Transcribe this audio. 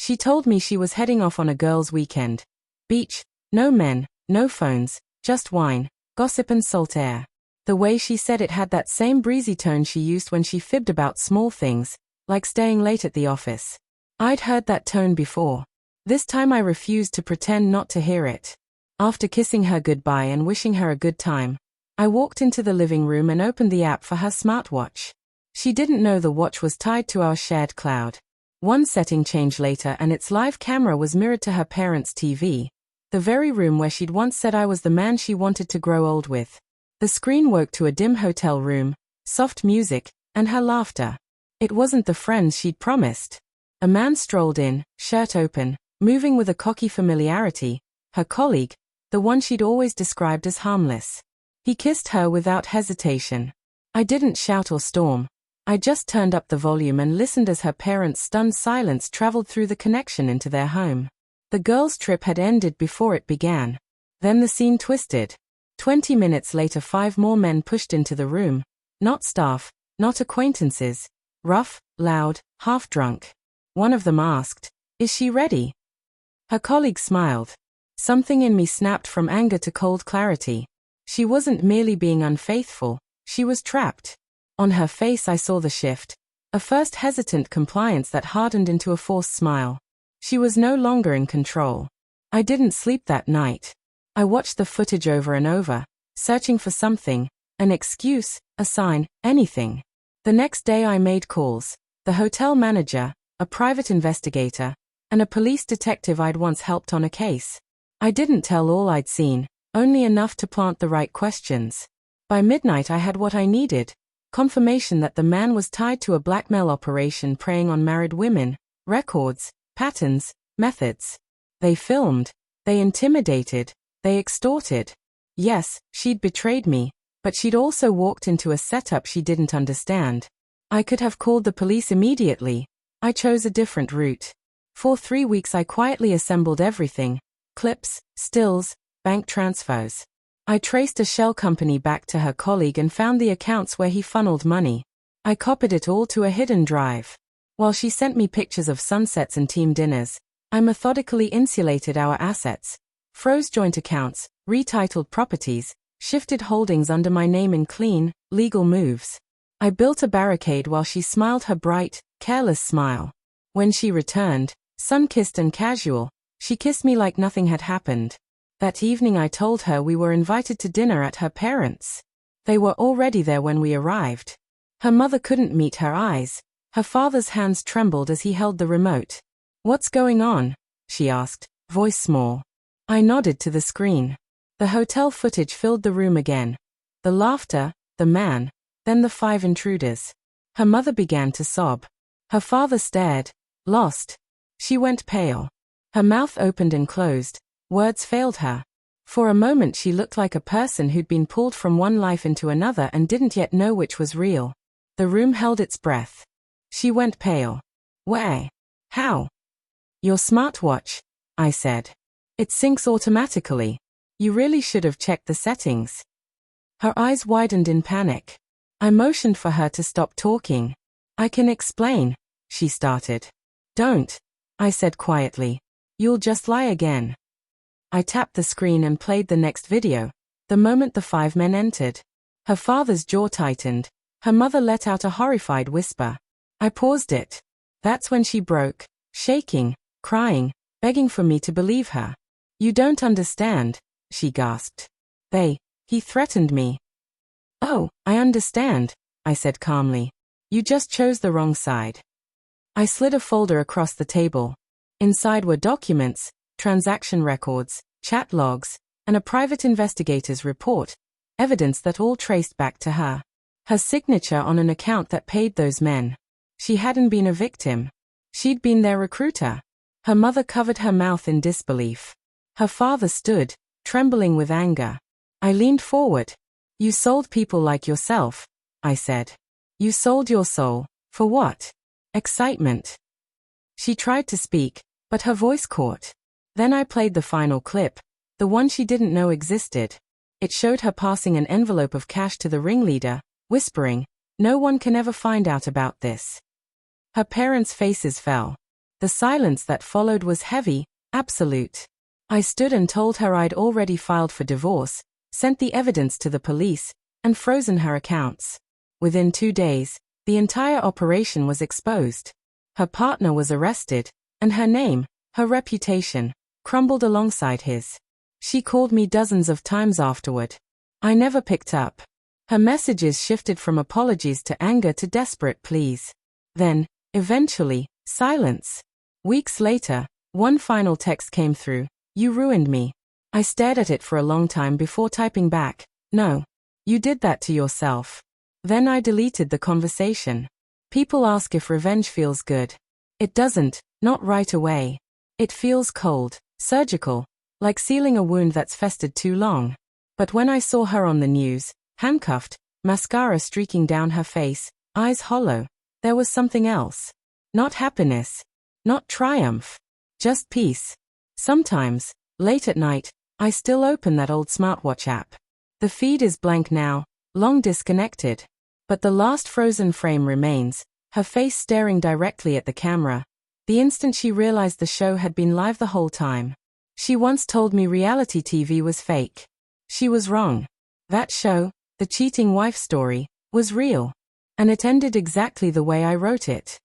She told me she was heading off on a girls' weekend. Beach, no men, no phones, just wine, gossip and salt air. The way she said it had that same breezy tone she used when she fibbed about small things, like staying late at the office. I'd heard that tone before. This time I refused to pretend not to hear it. After kissing her goodbye and wishing her a good time, I walked into the living room and opened the app for her smartwatch. She didn't know the watch was tied to our shared cloud. One setting changed later and its live camera was mirrored to her parents' TV, the very room where she'd once said I was the man she wanted to grow old with. The screen woke to a dim hotel room, soft music, and her laughter. It wasn't the friends she'd promised. A man strolled in, shirt open, moving with a cocky familiarity, her colleague, the one she'd always described as harmless. He kissed her without hesitation. I didn't shout or storm. I just turned up the volume and listened as her parents' stunned silence traveled through the connection into their home. The girls' trip had ended before it began. Then the scene twisted. 20 minutes later 5 more men pushed into the room. Not staff, not acquaintances. Rough, loud, half-drunk. One of them asked, "Is she ready?" Her colleague smiled. Something in me snapped from anger to cold clarity. She wasn't merely being unfaithful, she was trapped. On her face I saw the shift, a first hesitant compliance that hardened into a forced smile. She was no longer in control. I didn't sleep that night. I watched the footage over and over, searching for something, an excuse, a sign, anything. The next day I made calls. The hotel manager, a private investigator, and a police detective I'd once helped on a case. I didn't tell all I'd seen, only enough to plant the right questions. By midnight I had what I needed, confirmation that the man was tied to a blackmail operation preying on married women, records, patterns, methods. They filmed, they intimidated, they extorted. Yes, she'd betrayed me, but she'd also walked into a setup she didn't understand. I could have called the police immediately. I chose a different route. For 3 weeks I quietly assembled everything: clips, stills, bank transfers. I traced a shell company back to her colleague and found the accounts where he funneled money. I copied it all to a hidden drive. While she sent me pictures of sunsets and team dinners, I methodically insulated our assets, froze joint accounts, retitled properties, shifted holdings under my name in clean, legal moves. I built a barricade while she smiled her bright, careless smile. When she returned, sun-kissed and casual, she kissed me like nothing had happened. That evening I told her we were invited to dinner at her parents'. They were already there when we arrived. Her mother couldn't meet her eyes. Her father's hands trembled as he held the remote. "What's going on?" she asked, voice small. I nodded to the screen. The hotel footage filled the room again. The laughter, the man, then the 5 intruders. Her mother began to sob. Her father stared, lost. She went pale. Her mouth opened and closed. Words failed her. For a moment she looked like a person who'd been pulled from one life into another and didn't yet know which was real. The room held its breath. She went pale. "Where? How?" "Your smartwatch," I said. "It syncs automatically. You really should have checked the settings." Her eyes widened in panic. I motioned for her to stop talking. "I can explain," she started. "Don't," I said quietly. "You'll just lie again." I tapped the screen and played the next video. The moment the 5 men entered, her father's jaw tightened. Her mother let out a horrified whisper. I paused it. That's when she broke, shaking, crying, begging for me to believe her. "You don't understand," she gasped. He threatened me." "Oh, I understand," I said calmly. "You just chose the wrong side." I slid a folder across the table. Inside were documents, transaction records, chat logs, and a private investigator's report, evidence that all traced back to her. Her signature on an account that paid those men. She hadn't been a victim. She'd been their recruiter. Her mother covered her mouth in disbelief. Her father stood, trembling with anger. I leaned forward. "You sold people like yourself," I said. "You sold your soul. For what? Excitement." She tried to speak, but her voice caught. Then I played the final clip, the one she didn't know existed. It showed her passing an envelope of cash to the ringleader, whispering, "No one can ever find out about this." Her parents' faces fell. The silence that followed was heavy, absolute. I stood and told her I'd already filed for divorce, sent the evidence to the police, and frozen her accounts. Within 2 days, the entire operation was exposed. Her partner was arrested, and her name, her reputation, crumbled alongside his. She called me dozens of times afterward. I never picked up. Her messages shifted from apologies to anger to desperate pleas. Then, eventually, silence. Weeks later, one final text came through. "You ruined me." I stared at it for a long time before typing back, "No. You did that to yourself." Then I deleted the conversation. People ask if revenge feels good. It doesn't, not right away. It feels cold, surgical, like sealing a wound that's festered too long. But when I saw her on the news, handcuffed, mascara streaking down her face, eyes hollow, there was something else. Not happiness. Not triumph. Just peace. Sometimes, late at night, I still open that old Smartwatch app. The feed is blank now, long disconnected. But the last frozen frame remains, her face staring directly at the camera. The instant she realized the show had been live the whole time. She once told me reality TV was fake. She was wrong. That show, the cheating wife story, was real. And it ended exactly the way I wrote it.